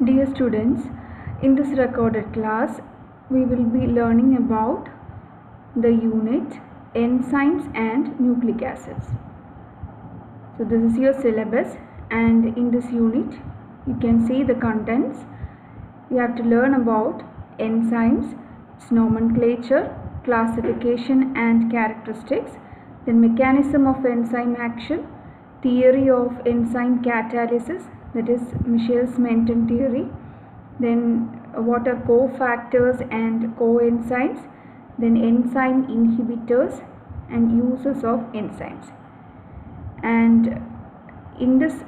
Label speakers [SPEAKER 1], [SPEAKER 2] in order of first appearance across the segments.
[SPEAKER 1] Dear students, in this recorded class, we will be learning about the unit Enzymes and Nucleic Acids. So this is your syllabus, and in this unit, you can see the contents. You have to learn about enzymes, its nomenclature, classification and characteristics, then mechanism of enzyme action, theory of enzyme catalysis, that is Michaelis-Menten theory, then what are cofactors and coenzymes, then enzyme inhibitors and uses of enzymes. And in this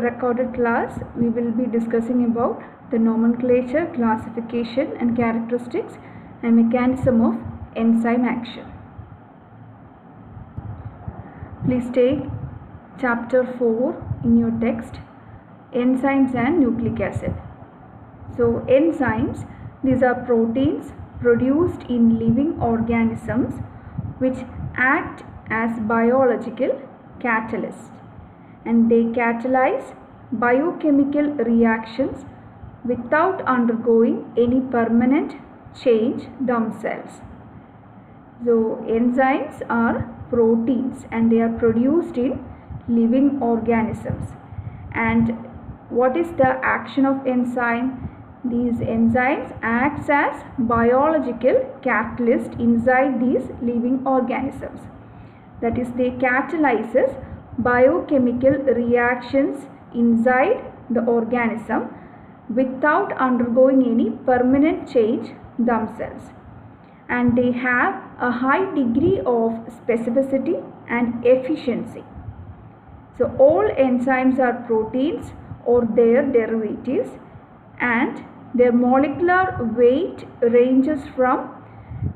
[SPEAKER 1] recorded class, we will be discussing about the nomenclature, classification and characteristics and mechanism of enzyme action. Please take chapter 4 in your text, Enzymes and Nucleic Acid. So enzymes, these are proteins produced in living organisms which act as biological catalysts, and they catalyze biochemical reactions without undergoing any permanent change themselves. So enzymes are proteins and they are produced in living organisms. And what is the action of enzyme? These enzymes acts as biological catalyst inside these living organisms. That is, they catalyzes biochemical reactions inside the organism without undergoing any permanent change themselves. And they have a high degree of specificity and efficiency. So all enzymes are proteins or their derivatives, and their molecular weight ranges from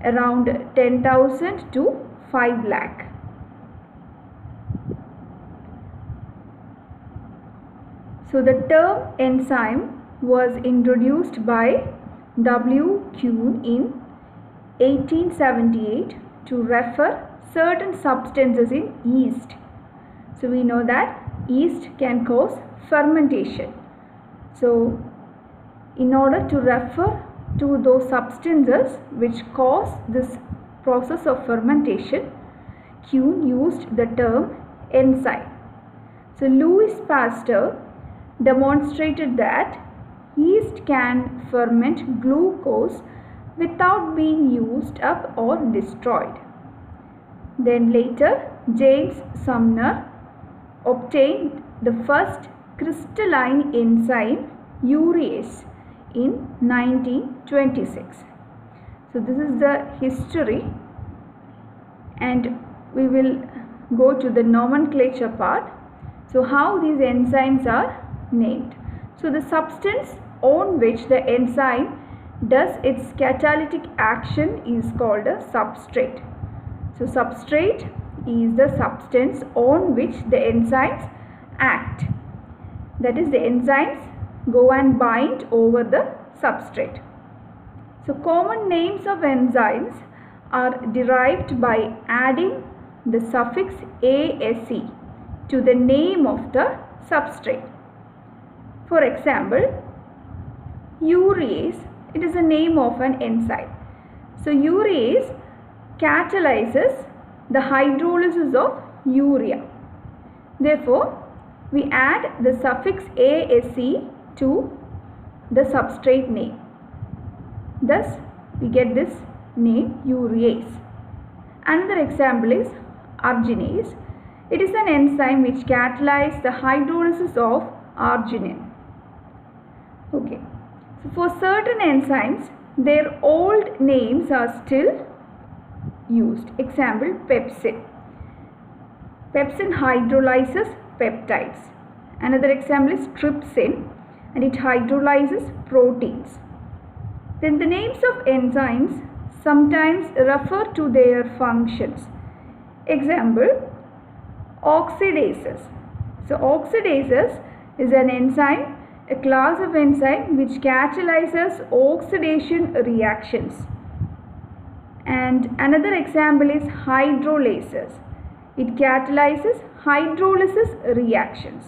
[SPEAKER 1] around 10,000 to 5 lakh. So the term enzyme was introduced by W. Kuhn in 1878 to refer certain substances in yeast. So we know that yeast can cause fermentation. So in order to refer to those substances which cause this process of fermentation, Kuhn used the term enzyme. So Louis Pasteur demonstrated that yeast can ferment glucose without being used up or destroyed. Then later, James Sumner obtained the first crystalline enzyme, urease, in 1926. So this is the history, and we will go to the nomenclature part. So how these enzymes are named. So the substance on which the enzyme does its catalytic action is called a substrate. So substrate is the substance on which the enzymes act. That is, the enzymes go and bind over the substrate. So common names of enzymes are derived by adding the suffix ase to the name of the substrate. For example, urease, it is a name of an enzyme. So urease catalyzes the hydrolysis of urea. Therefore, we add the suffix ase to the substrate name. Thus, we get this name urease. Another example is arginase. It is an enzyme which catalyzes the hydrolysis of arginine. Okay. So for certain enzymes, their old names are still used. Example, pepsin. Pepsin hydrolyzes peptides. Another example is trypsin, and it hydrolyzes proteins. Then the names of enzymes sometimes refer to their functions. Example, oxidases. So oxidases is an enzyme, a class of enzyme which catalyzes oxidation reactions. And another example is hydrolases. It catalyzes hydrolysis reactions.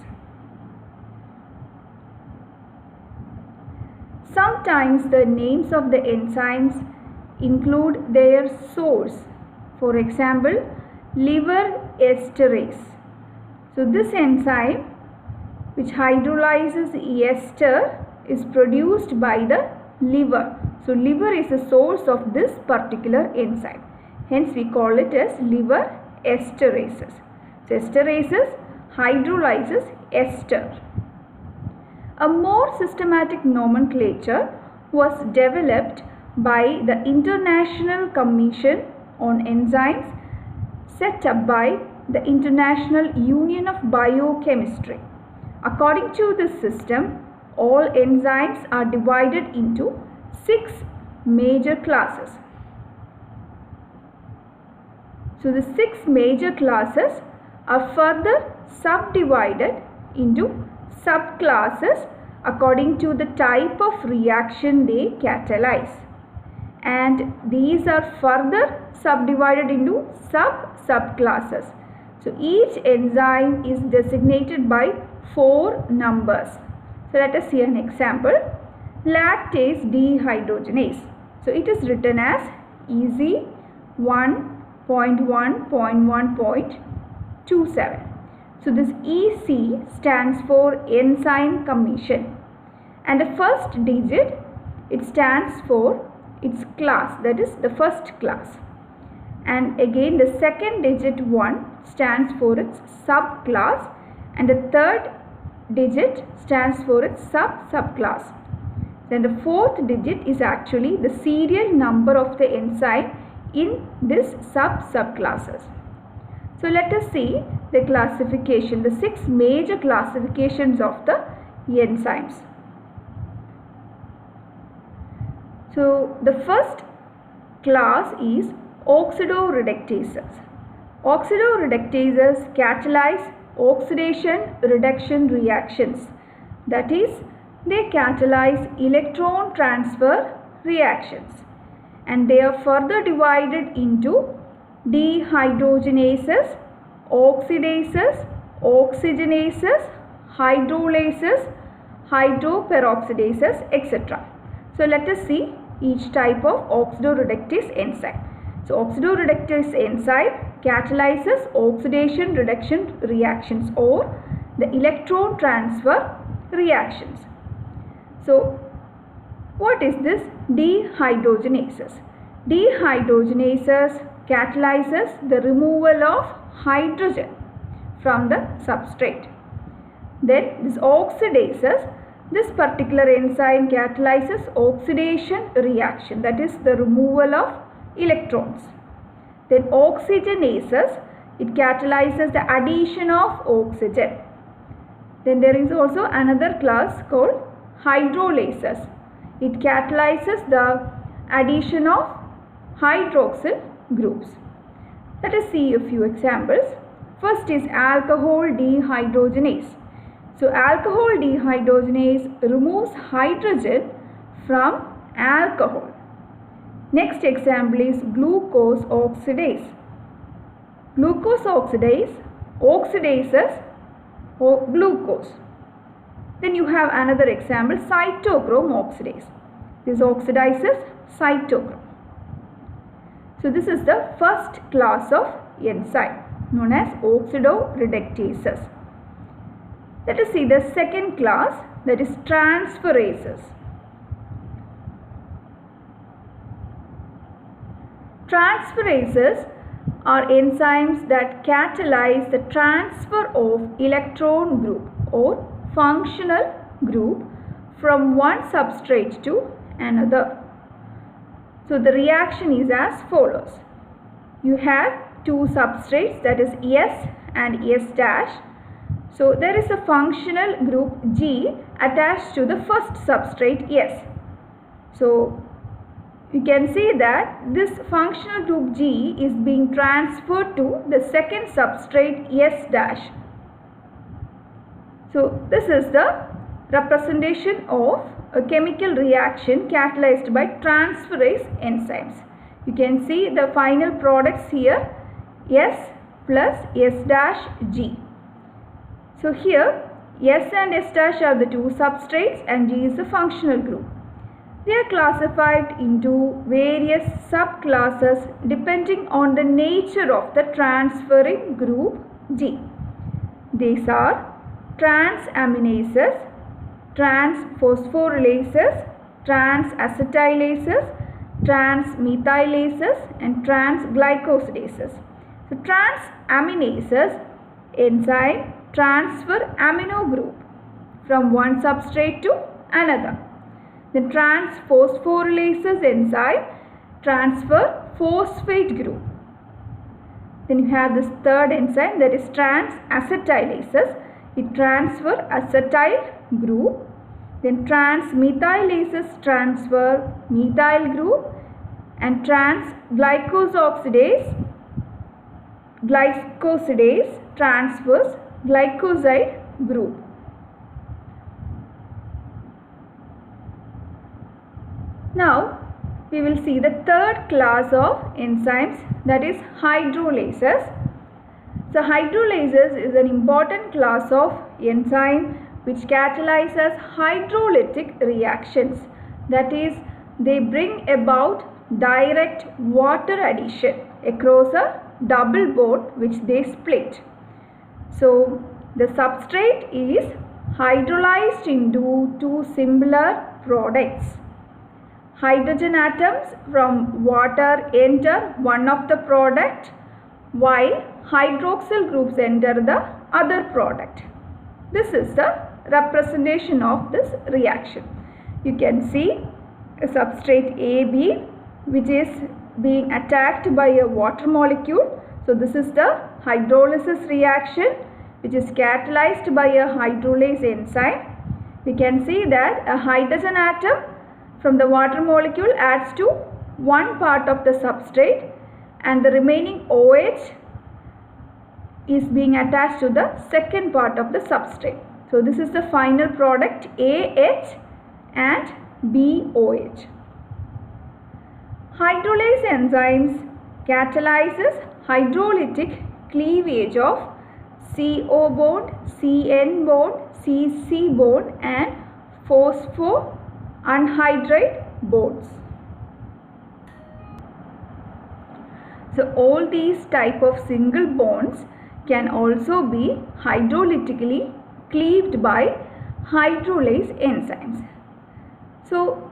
[SPEAKER 1] sometimes the names of the enzymes include their source. For example, liver esterase. So this enzyme which hydrolyzes ester is produced by the liver. So liver is the source of this particular enzyme. Hence we call it as liver esterases. So esterases hydrolyzes ester. A more systematic nomenclature was developed by the International Commission on Enzymes set up by the International Union of Biochemistry. According to this system, all enzymes are divided into 6 major classes. So the 6 major classes are further subdivided into subclasses according to the type of reaction they catalyze, and these are further subdivided into subclasses. So each enzyme is designated by 4 numbers. So let us see an example. Lactase dehydrogenase. So it is written as EC 1.1.1.27. So this EC stands for Enzyme Commission, and the first digit, it stands for its class, that is the first class, and again the second digit 1 stands for its subclass, and the third digit stands for its subclass. Then the fourth digit is actually the serial number of the enzyme in this subclasses. So let us see the classification, the 6 major classifications of the enzymes. So the first class is oxidoreductases. Oxidoreductases catalyze oxidation reduction reactions, that is, they catalyze electron transfer reactions, and they are further divided into dehydrogenases, oxidases, oxygenases, hydrolases, hydroperoxidases, etc. So let us see each type of oxidoreductase enzyme. So oxidoreductase enzyme catalyzes oxidation reduction reactions or the electron transfer reactions. So what is this dehydrogenases? Dehydrogenases catalyzes the removal of hydrogen from the substrate. Then this oxidases, this particular enzyme catalyzes oxidation reaction, that is the removal of electrons. Then oxygenases, it catalyzes the addition of oxygen. Then there is also another class called hydrolases. It catalyzes the addition of hydroxyl groups. Let us see a few examples. First is alcohol dehydrogenase. So alcohol dehydrogenase removes hydrogen from alcohol. Next example is glucose oxidase. Glucose oxidase oxidizes glucose. Then you have another example, cytochrome oxidase. This oxidizes cytochrome. So this is the first class of enzyme known as oxidoreductases. Let us see the second class, that is transferases. Transferases are enzymes that catalyze the transfer of electron group or functional group from one substrate to another. So the reaction is as follows. You have 2 substrates, that is S and S dash. So there is a functional group G attached to the first substrate S. So you can see that this functional group G is being transferred to the second substrate S dash. So this is the representation of a chemical reaction catalyzed by transferase enzymes. You can see the final products here, S plus S dash G. So here S and S dash are the 2 substrates and G is the functional group. They are classified into various subclasses depending on the nature of the transferring group G. These are transaminases, transphosphorylases, transacetylases, transmethylases and transglycosidases. So transaminases enzyme transfer amino group from one substrate to another. The transphosphorylases enzyme transfer phosphate group. Then you have this third enzyme, that is transacetylases. It transfer acetyl group. Then transmethylases transfer methyl group, and transglycosidase transfers glycoside group. Now we will see the third class of enzymes, that is hydrolases. So hydrolases is an important class of enzyme which catalyzes hydrolytic reactions. That is, they bring about direct water addition across a double bond which they split. So the substrate is hydrolyzed into two similar products. Hydrogen atoms from water enter one of the product, while hydroxyl groups enter the other product. This is the representation of this reaction. You can see a substrate AB which is being attacked by a water molecule. So this is the hydrolysis reaction which is catalyzed by a hydrolase enzyme. We can see that a hydrogen atom from the water molecule adds to one part of the substrate, and the remaining OH is being attached to the second part of the substrate. So this is the final product AH and BOH. Hydrolase enzymes catalyzes hydrolytic cleavage of CO bond, CN bond, CC bond and phosphoanhydride bonds. So all these type of single bonds can also be hydrolytically cleaved by hydrolase enzymes. So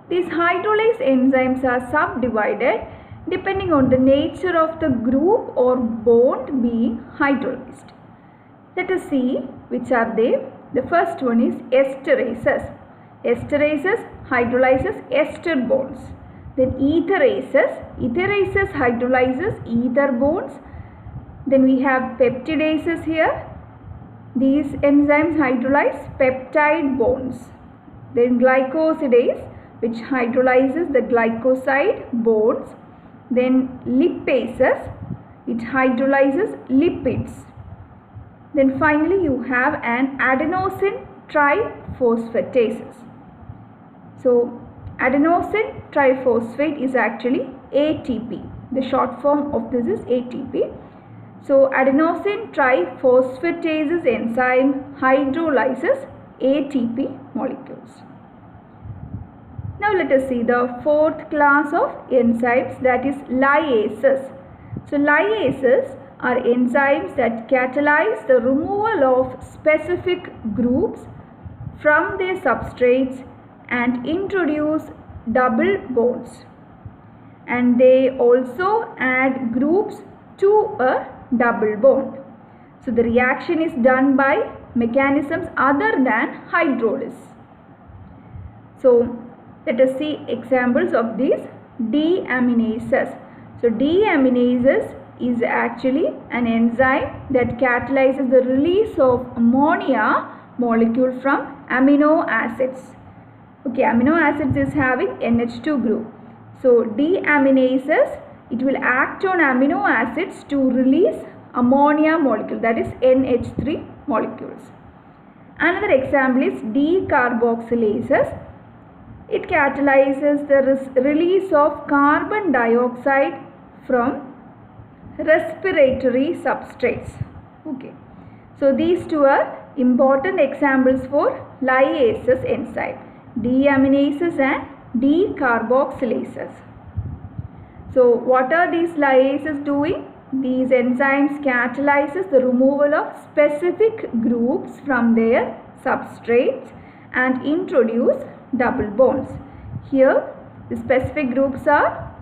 [SPEAKER 1] these hydrolase enzymes are subdivided depending on the nature of the group or bond being hydrolyzed. Let us see which are they. The first one is esterases. Esterases hydrolyzes ester bonds. Then etherases hydrolyzes ether bonds. Then we have peptidases here. These enzymes hydrolyze peptide bonds. Then glycosidase, which hydrolyzes the glycoside bonds. Then lipases, it hydrolyzes lipids. Then finally you have an adenosine triphosphatases. So adenosine triphosphate is actually ATP. The short form of this is ATP. So adenosine triphosphatases enzyme hydrolyzes ATP molecules. Now let us see the fourth class of enzymes, that is lyases. So lyases are enzymes that catalyze the removal of specific groups from their substrates and introduce double bonds. And they also add groups to a double bond. So the reaction is done by mechanisms other than hydrolysis. So let us see examples of these deaminases. So deaminases is actually an enzyme that catalyzes the release of ammonia molecule from amino acids. Okay, amino acids is having NH2 group. So deaminases, it will act on amino acids to release ammonia molecule, that is NH3 molecules. Another example is decarboxylases. It catalyzes the release of carbon dioxide from respiratory substrates. Okay, so these two are important examples for lyases enzyme, deaminases and decarboxylases. So what are these liases doing? These enzymes catalyzes the removal of specific groups from their substrates and introduce double bonds. Here the specific groups are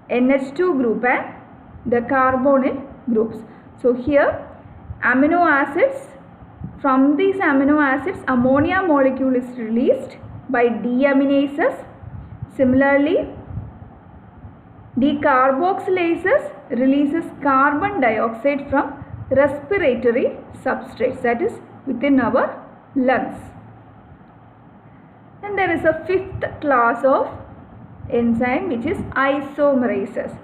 [SPEAKER 1] NH2 group and the carbonyl groups. So here amino acids, from these amino acids ammonia molecule is released by deaminases. Similarly, decarboxylases releases carbon dioxide from respiratory substrates, that is within our lungs. And there is a fifth class of enzyme which is isomerases.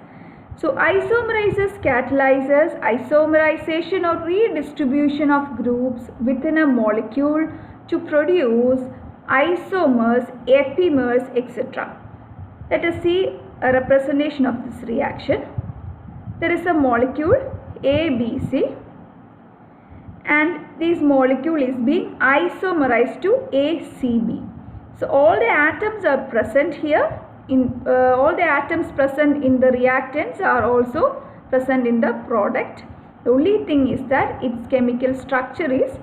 [SPEAKER 1] So isomerases catalyzes isomerization or redistribution of groups within a molecule to produce isomers, epimers, etc. Let us see a representation of this reaction. There is a molecule ABC and this molecule is being isomerized to ACB. So all the atoms are present here. All the atoms present in the reactants are also present in the product. The only thing is that its chemical structure is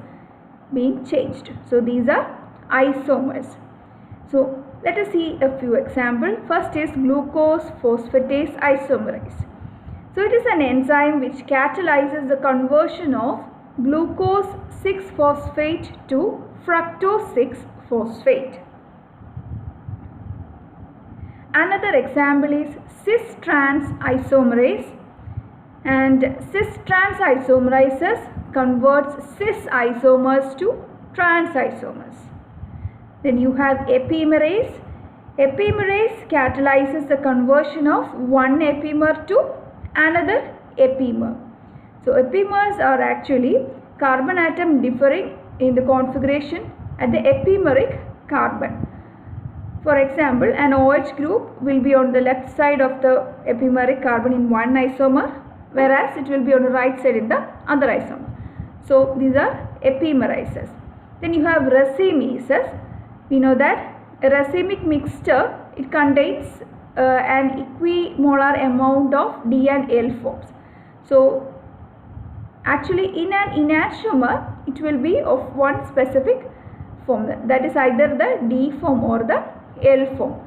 [SPEAKER 1] being changed. So these are isomers. So let us see a few examples. First is glucose phosphatase isomerase. So it is an enzyme which catalyzes the conversion of glucose 6-phosphate to fructose 6-phosphate. Another example is cis-trans isomerase, and cis-trans isomerases converts cis isomers to trans isomers. Then you have epimerase. Epimerase catalyzes the conversion of one epimer to another epimer. So epimers are actually carbon atom differing in the configuration at the epimeric carbon. For example, an OH group will be on the left side of the epimeric carbon in one isomer, whereas it will be on the right side in the other isomer. So these are epimerases. Then you have racemeses. We know that a racemic mixture, it contains an equimolar amount of D and L forms. So actually in an enantiomer, it will be of one specific form, that is either the D form or the L form.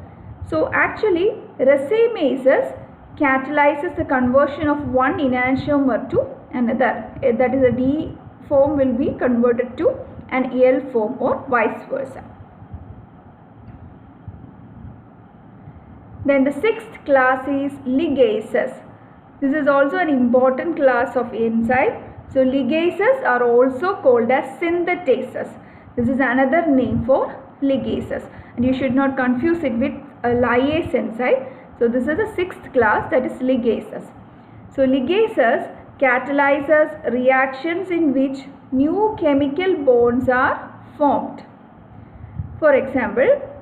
[SPEAKER 1] So actually racemases catalyzes the conversion of one enantiomer to another, that is a D form will be converted to an L form or vice versa. Then the sixth class is ligases. This is also an important class of enzyme. So ligases are also called as synthetases. This is another name for ligases, and you should not confuse it with a lyase enzyme. So this is the sixth class, that is ligases. So ligases catalyzes reactions in which new chemical bonds are formed. For example,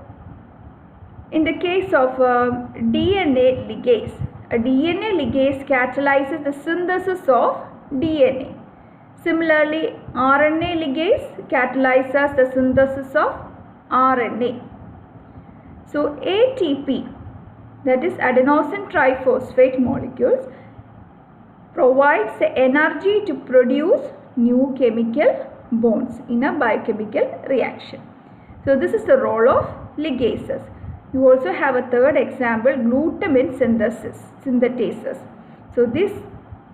[SPEAKER 1] in the case of DNA ligase, a DNA ligase catalyzes the synthesis of DNA. Similarly, RNA ligase catalyzes the synthesis of RNA. So ATP, that is adenosine triphosphate molecules, provides the energy to produce new chemical bonds in a biochemical reaction. So this is the role of ligases. You also have a third example, glutamine synthetases. So this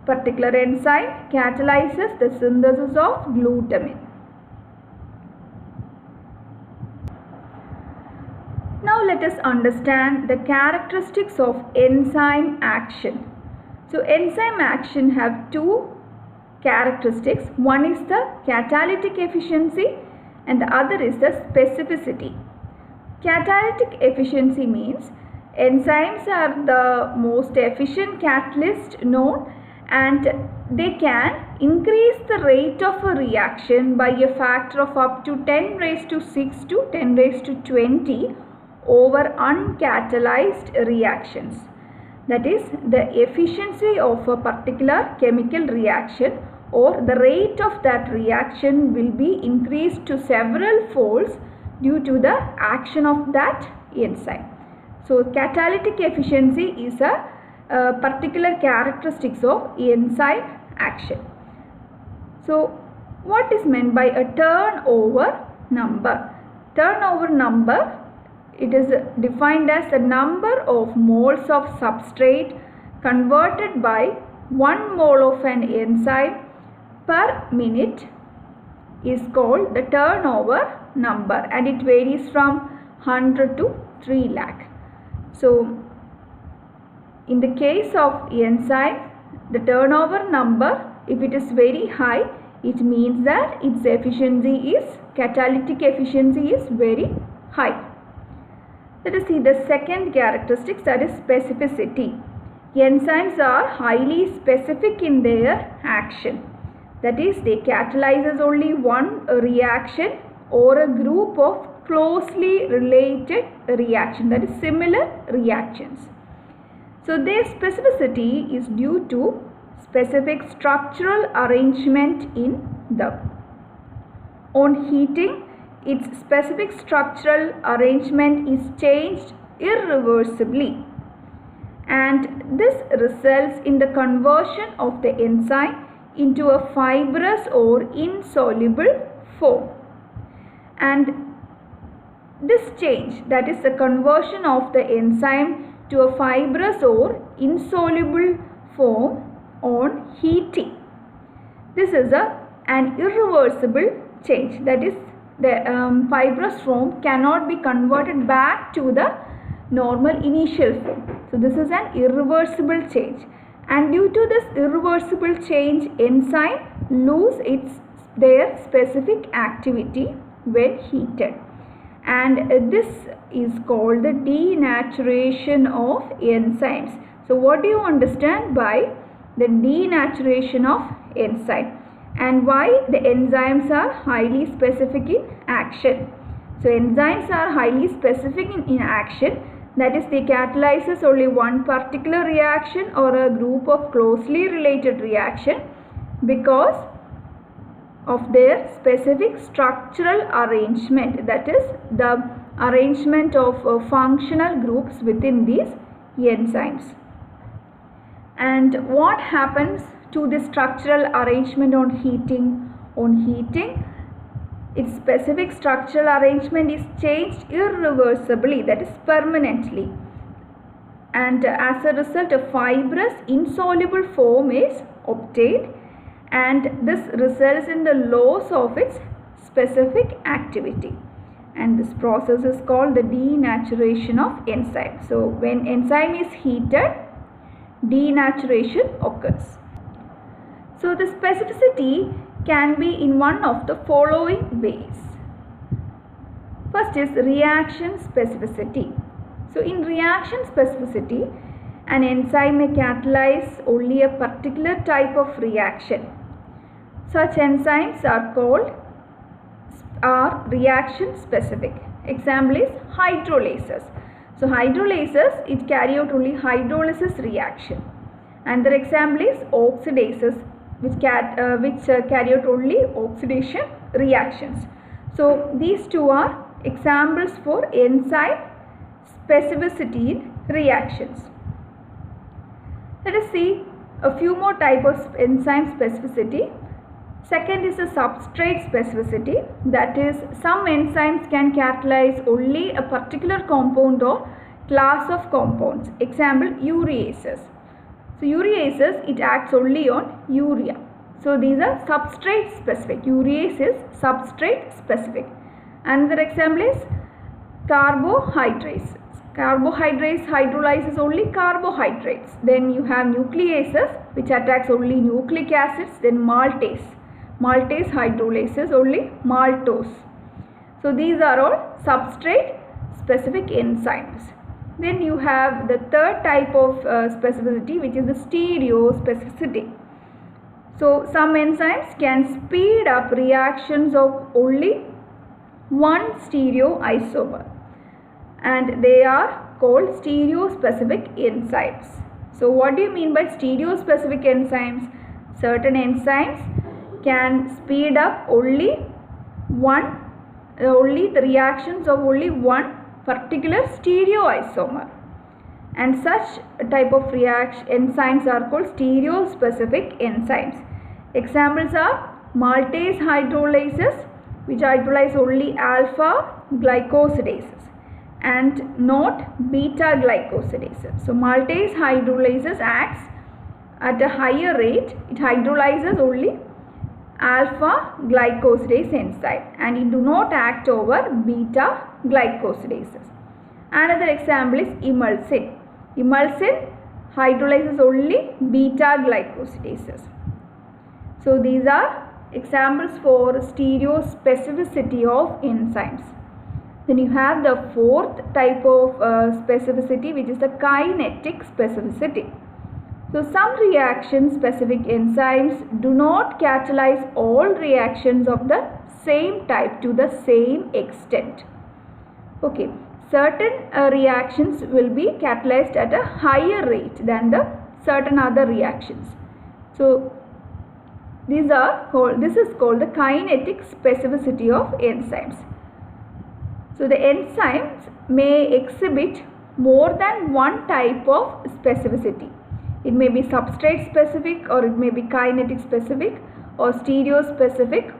[SPEAKER 1] particular enzyme catalyzes the synthesis of glutamine. Now let us understand the characteristics of enzyme action. So enzyme action have two characteristics. One is the catalytic efficiency and the other is the specificity. Catalytic efficiency means enzymes are the most efficient catalyst known, and they can increase the rate of a reaction by a factor of up to 10 raised to 6 to 10 raised to 20 over uncatalyzed reactions. That is, the efficiency of a particular chemical reaction or the rate of that reaction will be increased to several folds due to the action of that enzyme. So catalytic efficiency is a particular characteristics of enzyme action. So what is meant by a turnover number? Turnover number, it is defined as the number of moles of substrate converted by 1 mole of an enzyme per minute is called the turnover number, and it varies from 100 to 3 lakh. So in the case of enzyme, the turnover number, if it is very high, it means that its efficiency is, catalytic efficiency is very high. Let us see the second characteristic, that is specificity. Enzymes are highly specific in their action. That is, they catalyze only one reaction or a group of closely related reactions, that is similar reactions. So their specificity is due to specific structural arrangement in them. On heating, its specific structural arrangement is changed irreversibly, and this results in the conversion of the enzyme into a fibrous or insoluble form. And this change, that is the conversion of the enzyme to a fibrous or insoluble form on heating, this is an irreversible change. That is, the fibrous form cannot be converted back to the normal initial form. So this is an irreversible change, and due to this irreversible change, enzyme lose their specific activity when heated, and this is called the denaturation of enzymes. So what do you understand by the denaturation of enzyme, and why the enzymes are highly specific in action? So enzymes are highly specific in action, that is, they catalyzes only one particular reaction or a group of closely related reaction because of their specific structural arrangement, that is the arrangement of functional groups within these enzymes. And what happens to the structural arrangement on heating? On heating, its specific structural arrangement is changed irreversibly, that is permanently, and as a result a fibrous insoluble form is obtained, and this results in the loss of its specific activity, and this process is called the denaturation of enzyme. So when enzyme is heated, denaturation occurs. So the specificity can be in one of the following ways. First is reaction specificity. So in reaction specificity, an enzyme may catalyze only a particular type of reaction. Such enzymes are reaction specific. Example is hydrolases. So hydrolases, it carry out only hydrolysis reaction. Another example is oxidases, which carry out only oxidation reactions. So these two are examples for enzyme specificity in reactions. Let us see a few more types of enzyme specificity. Second is a substrate specificity, that is, some enzymes can catalyze only a particular compound or class of compounds. Example, ureases. So ureases, it acts only on urea. So these are substrate specific. Urease is substrate specific. Another example is carbohydrates. Carbohydrates hydrolyzes only carbohydrates. Then you have nucleases, which attacks only nucleic acids. Then maltase. Maltase hydrolyzes only maltose. So these are all substrate specific enzymes. Then you have the third type of specificity, which is the stereospecificity. So some enzymes can speed up reactions of only one stereoisomer, and they are called stereospecific enzymes. So what do you mean by stereospecific enzymes? Certain enzymes can speed up only the reactions of only one particular stereoisomer. And such type of enzymes are called stereospecific enzymes. Examples are maltase hydrolases, which hydrolyze only alpha glycosidases and not beta glycosidases. So maltase hydrolases acts at a higher rate. It hydrolyzes only alpha glycosidase enzyme and it do not act over beta glycosidases. Another example is emulsin. Emulsin hydrolyzes only beta glycosidases. So these are examples for stereospecificity of enzymes. Then you have the fourth type of specificity, which is the kinetic specificity. So some reaction specific enzymes do not catalyze all reactions of the same type to the same extent. Okay, certain reactions will be catalyzed at a higher rate than the certain other reactions. So this is called the kinetic specificity of enzymes. So the enzymes may exhibit more than one type of specificity. It may be substrate specific, or it may be kinetic specific, or stereospecific,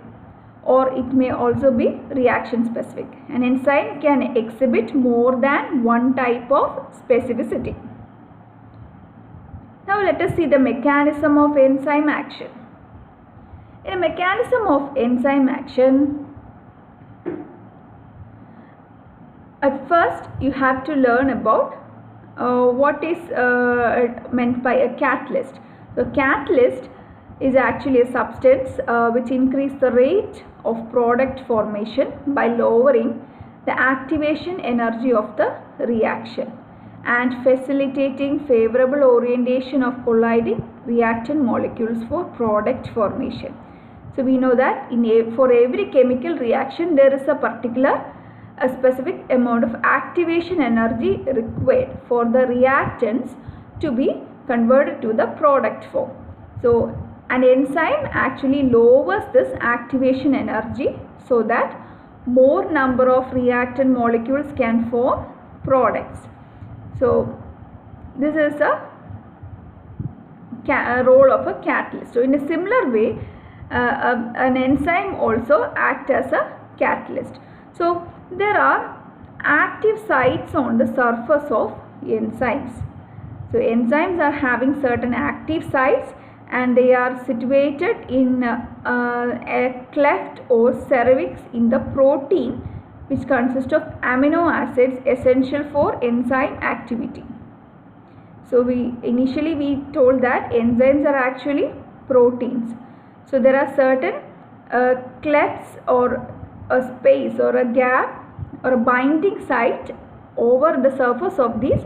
[SPEAKER 1] or it may also be reaction specific. An enzyme can exhibit more than one type of specificity. Now let us see the mechanism of enzyme action. In a mechanism of enzyme action, at first you have to learn about what is meant by a catalyst. So catalyst is actually a substance which increases the rate of product formation by lowering the activation energy of the reaction and facilitating favorable orientation of colliding reactant molecules for product formation. So we know that for every chemical reaction there is a specific amount of activation energy required for the reactants to be converted to the product form. So an enzyme actually lowers this activation energy so that more number of reactant molecules can form products. So this is a role of a catalyst. So in a similar way, an enzyme also acts as a catalyst. So there are active sites on the surface of enzymes. So enzymes are having certain active sites and they are situated in a cleft or cervix in the protein, which consists of amino acids essential for enzyme activity. So initially we told that enzymes are actually proteins. So there are certain clefts or a space or a gap or a binding site over the surface of these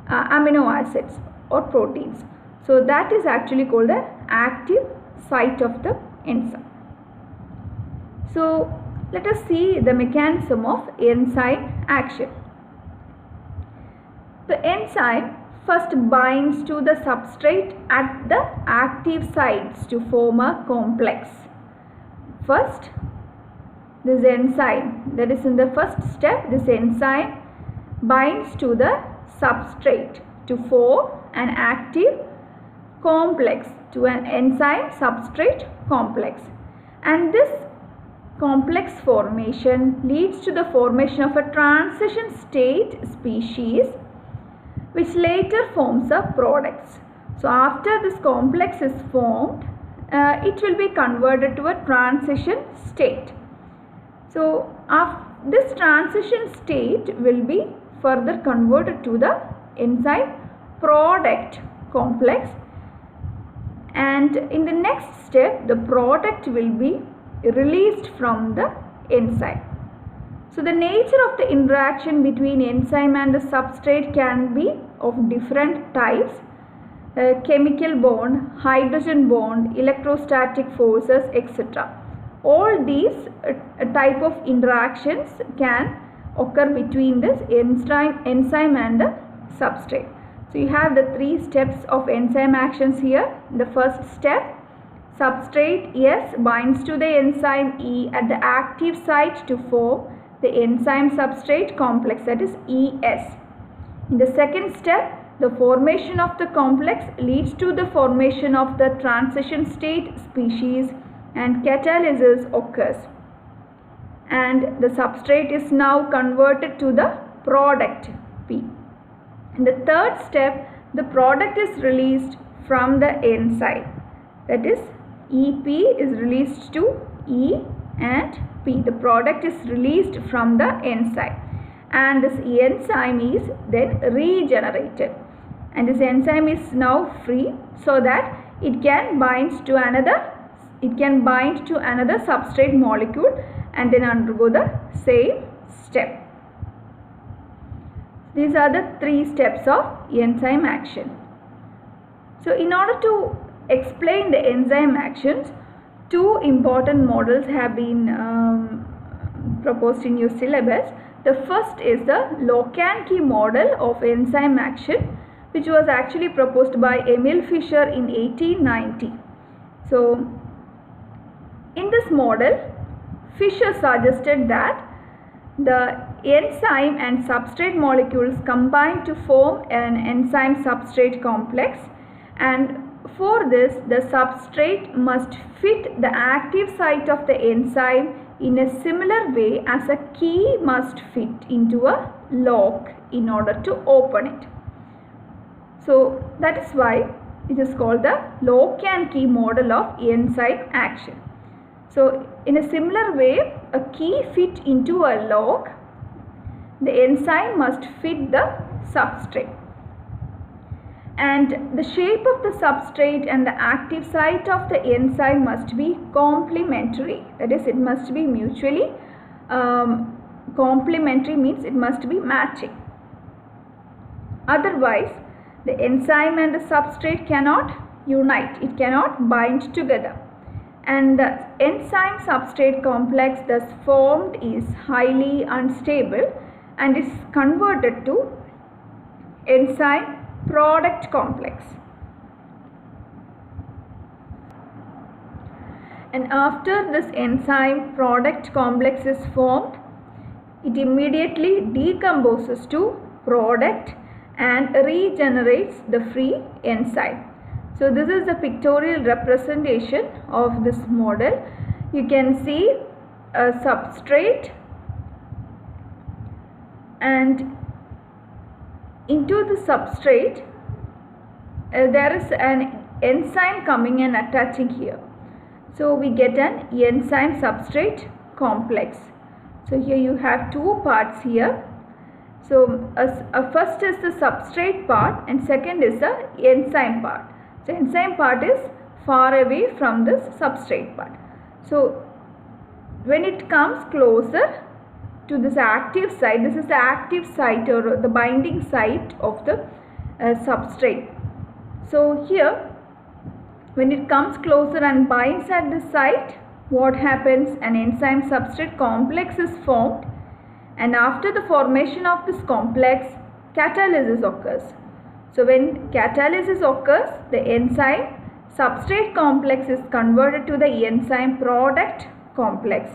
[SPEAKER 1] amino acids or proteins. So that is actually called the active site of the enzyme. So let us see the mechanism of enzyme action. The enzyme first binds to the substrate at the active sites to form a complex. First, this enzyme, that is in the first step, this enzyme binds to the substrate to form an active complex, to an enzyme substrate complex, and this complex formation leads to the formation of a transition state species which later forms a products. So after this complex is formed, it will be converted to a transition state. So this transition state will be further converted to the enzyme product complex, and in the next step the product will be released from the enzyme. So the nature of the interaction between enzyme and the substrate can be of different types: chemical bond, hydrogen bond, electrostatic forces, etc. All these type of interactions can occur between this enzyme and the substrate. So you have the three steps of enzyme actions here. The first step, substrate S binds to the enzyme E at the active site to form the enzyme substrate complex, that is ES. In the second step, the formation of the complex leads to the formation of the transition state species and catalysis occurs. And the substrate is now converted to the product P. In the third step, the product is released from the enzyme. That is, EP is released to E and P. The product is released from the enzyme. And this enzyme is then regenerated. And this enzyme is now free so that it can bind to another substrate molecule and then undergo the same step. These are the three steps of enzyme action. So in order to explain the enzyme actions, two important models have been proposed in your syllabus. The first is the Lock-and-Key model of enzyme action, which was actually proposed by Emil Fischer in 1890. So in this model, Fischer suggested that the enzyme and substrate molecules combine to form an enzyme substrate complex, and for this the substrate must fit the active site of the enzyme in a similar way as a key must fit into a lock in order to open it. So that is why it is called the lock-and-key model of enzyme action. So in a similar way, a key fit into a lock, the enzyme must fit the substrate. And the shape of the substrate and the active site of the enzyme must be complementary. That is, it must be mutually complementary, means it must be matching. Otherwise, the enzyme and the substrate cannot unite, it cannot bind together. And the enzyme substrate complex thus formed is highly unstable and is converted to enzyme product complex. And after this enzyme product complex is formed, it immediately decomposes to product and regenerates the free enzyme. So this is the pictorial representation of this model. You can see a substrate, and into the substrate there is an enzyme coming and attaching here. So we get an enzyme substrate complex. So here you have two parts here. So first is the substrate part and second is the enzyme part. So enzyme part is far away from this substrate part. So when it comes closer to this active site, this is the active site or the binding site of the substrate. So here when it comes closer and binds at the site, what happens? An enzyme substrate complex is formed, and after the formation of this complex, catalysis occurs. So when catalysis occurs, the enzyme substrate complex is converted to the enzyme product complex.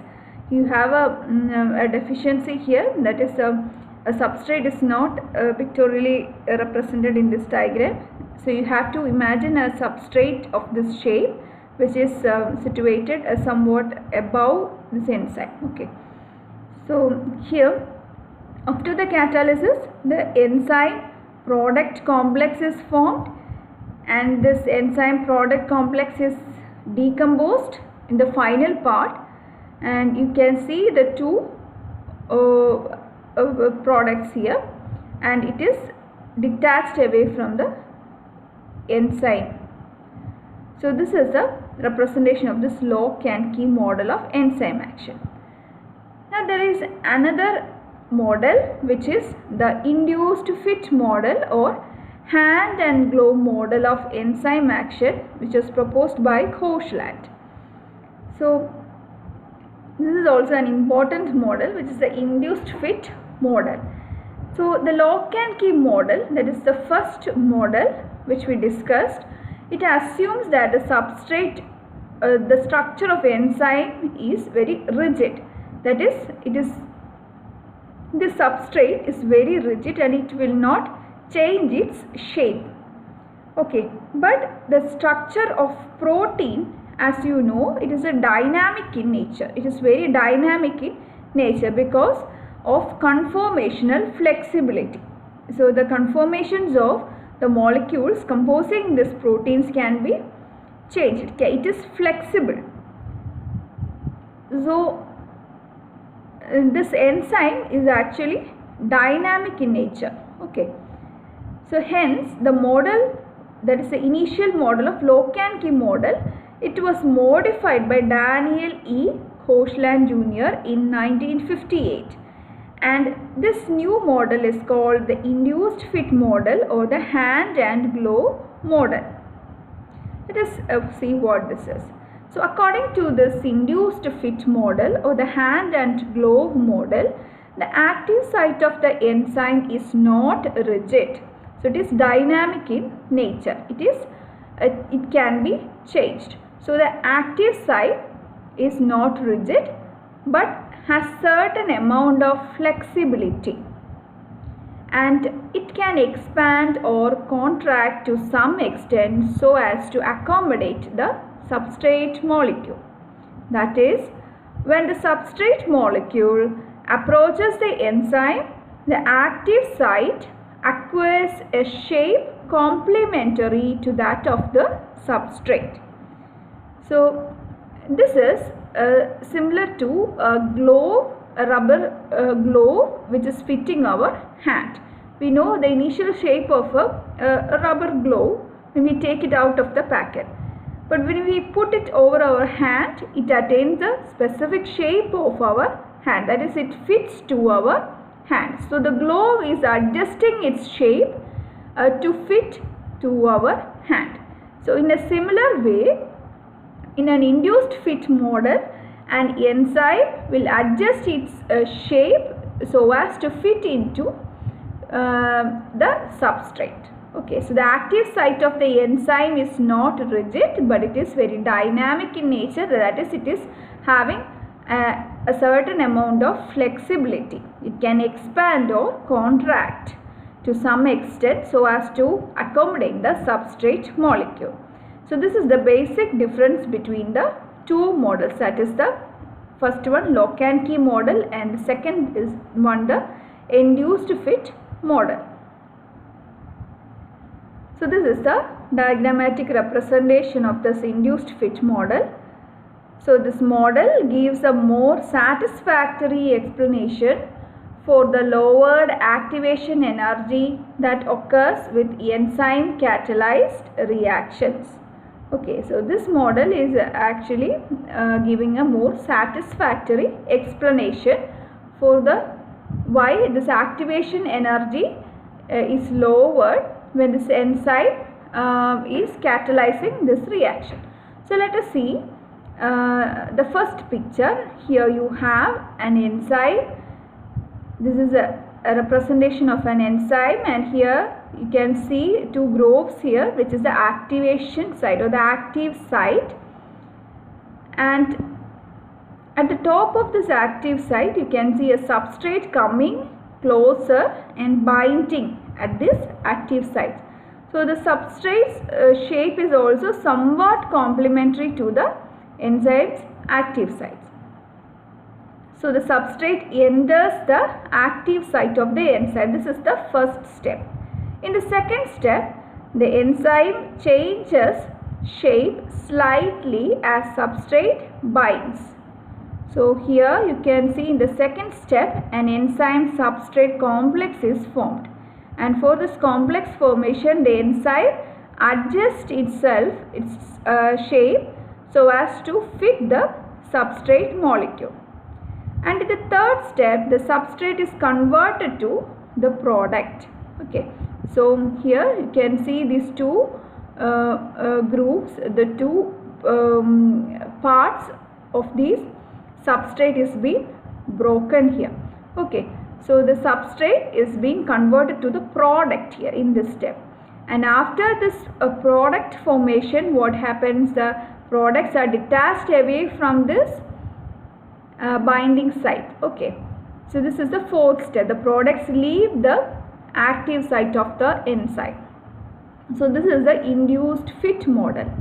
[SPEAKER 1] You have a deficiency here, that is a substrate is not pictorially represented in this diagram. So you have to imagine a substrate of this shape which is situated somewhat above this enzyme. Okay. So here after the catalysis, the enzyme product complex is formed, and this enzyme product complex is decomposed in the final part, and you can see the two products here, and it is detached away from the enzyme. So this is a representation of this lock-and-key model of enzyme action. Now there is another model which is the induced fit model or hand and glove model of enzyme action, which was proposed by Koshland. So this is also an important model, which is the induced fit model. So the lock-and-key model, that is the first model which we discussed, it assumes that the substrate, the structure of enzyme is very rigid. That is, it is this substrate is very rigid and it will not change its shape. Okay, but the structure of protein, as you know, it is a dynamic in nature. It is very dynamic in nature because of conformational flexibility. So the conformations of the molecules composing these proteins can be changed. Okay, it is flexible. So this enzyme is actually dynamic in nature. Okay, so hence the model, that is the initial model of lock and key model, it was modified by Daniel E. Hoshland Jr. in 1958, and this new model is called the induced fit model or the hand and glove model. Let us see what this is. So according to this induced fit model or the hand and glove model, the active site of the enzyme is not rigid. So it is dynamic in nature. It can be changed. So the active site is not rigid but has certain amount of flexibility, and it can expand or contract to some extent so as to accommodate the substrate molecule. That is, when the substrate molecule approaches the enzyme, the active site acquires a shape complementary to that of the substrate. So this is similar to a glove, a rubber glove which is fitting our hand. We know the initial shape of a rubber glove when we take it out of the packet. But when we put it over our hand, it attains the specific shape of our hand. That is, it fits to our hand. So the glove is adjusting its shape to fit to our hand. So in a similar way, in an induced fit model, an enzyme will adjust its shape so as to fit into the substrate. Okay, so the active site of the enzyme is not rigid but it is very dynamic in nature. That is, it is having a certain amount of flexibility. It can expand or contract to some extent so as to accommodate the substrate molecule. So this is the basic difference between the two models. That is, the first one lock and key model and the second is the induced fit model. So this is the diagrammatic representation of this induced fit model. So this model gives a more satisfactory explanation for the lowered activation energy that occurs with enzyme catalyzed reactions. Okay, so this model is actually giving a more satisfactory explanation for the why this activation energy is lowered when this enzyme is catalyzing this reaction. So let us see the first picture. Here you have an enzyme. This is a representation of an enzyme, and here you can see two groves here, which is the activation site or the active site, and at the top of this active site you can see a substrate coming closer and binding at this active site. So the substrate's shape is also somewhat complementary to the enzyme's active sites. So the substrate enters the active site of the enzyme. This is the first step. In the second step, the enzyme changes shape slightly as substrate binds. So here you can see in the second step an enzyme substrate complex is formed, and for this complex formation the enzyme adjusts its shape so as to fit the substrate molecule. And in the third step, the substrate is converted to the product. Okay, so here you can see these two groups, the two parts of these substrate is being broken here. Okay, so the substrate is being converted to the product here in this step, and after this product formation, what happens? The products are detached away from this binding site. Okay, So this is the fourth step. The products leave the active site of the enzyme. So this is the induced fit model.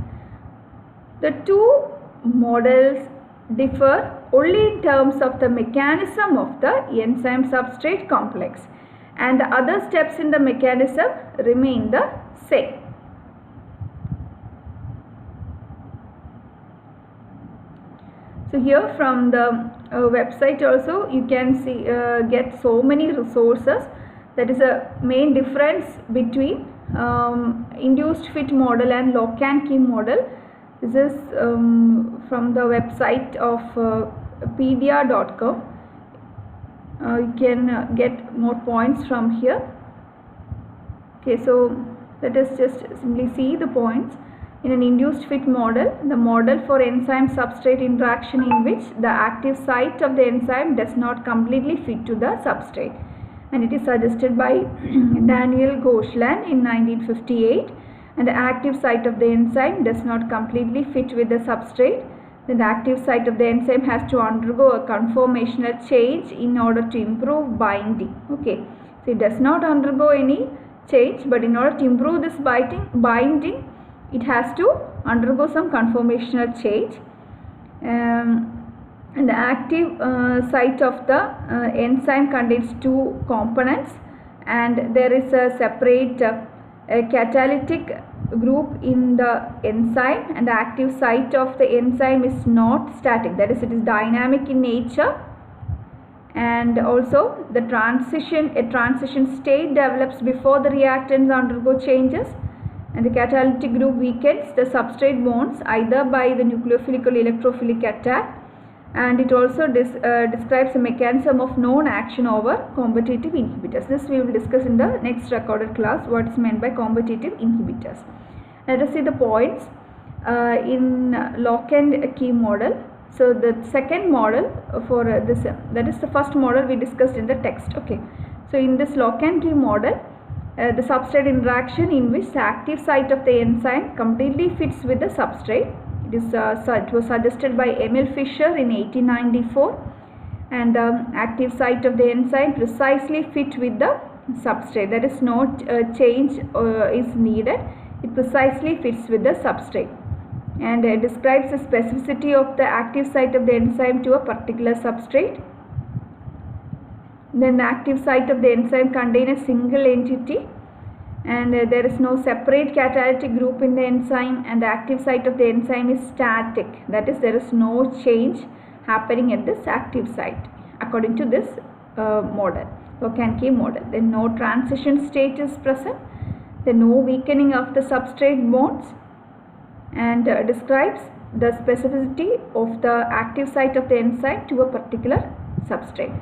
[SPEAKER 1] The two models differ only in terms of the mechanism of the enzyme substrate complex, and the other steps in the mechanism remain the same. So here from the website also you can see get so many resources. That is a main difference between induced fit model and lock and key model. This is from the website of pedia.com. You can get more points from here. Okay, so let us just simply see the points. In an induced fit model, the model for enzyme substrate interaction in which the active site of the enzyme does not completely fit to the substrate, and it is suggested by Daniel Gosland in 1958. And the active site of the enzyme does not completely fit with the substrate, then the active site of the enzyme has to undergo a conformational change in order to improve binding. Okay, so it does not undergo any change, but in order to improve this binding, it has to undergo some conformational change. And the active site of the enzyme contains two components, and there is a separate catalytic group in the enzyme, and the active site of the enzyme is not static, that is, it is dynamic in nature. And also the transition state develops before the reactants undergo changes, and the catalytic group weakens the substrate bonds either by the nucleophilic or electrophilic attack. And it also describes a mechanism of non-action over competitive inhibitors. This we will discuss in the next recorded class, what is meant by competitive inhibitors. Let us see the points in lock and key model. So the second model for this, that is the first model we discussed in the text. Okay, so in this lock and key model, the substrate interaction in which the active site of the enzyme completely fits with the substrate. It was suggested by Emil Fischer in 1894, and the active site of the enzyme precisely fit with the substrate. That is, no change is needed. It precisely fits with the substrate, and describes the specificity of the active site of the enzyme to a particular substrate. Then the active site of the enzyme contains a single entity, and there is no separate catalytic group in the enzyme, and the active site of the enzyme is static, that is, there is no change happening at this active site according to this model, lock and key model. Then no transition state is present, then no weakening of the substrate bonds, and describes the specificity of the active site of the enzyme to a particular substrate.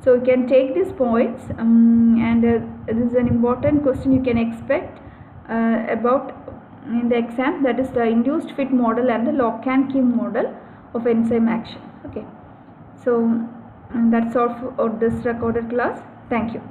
[SPEAKER 1] So you can take these points, and this is an important question you can expect about in the exam, that is the induced fit model and the lock and key model of enzyme action. Okay, so that's all for this recorded class. Thank you.